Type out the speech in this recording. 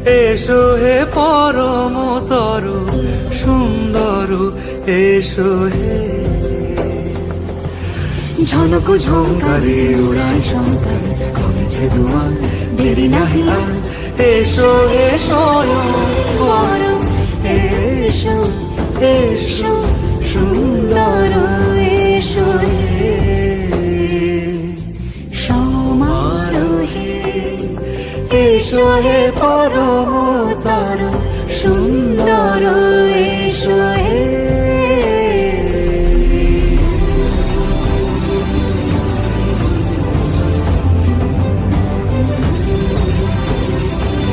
এসো হে পরম তরু সুন্দর, এসো হে। ঝনক ঝঙ্কারে উড়ায় শঙ্কার, কমেছে দুয়ার, দেরি নাহি আর। এসো হে স্বয়ং পরম, এসো এসো সুন্দর, এসো হে সমারোহে। এসো হে পরম তরু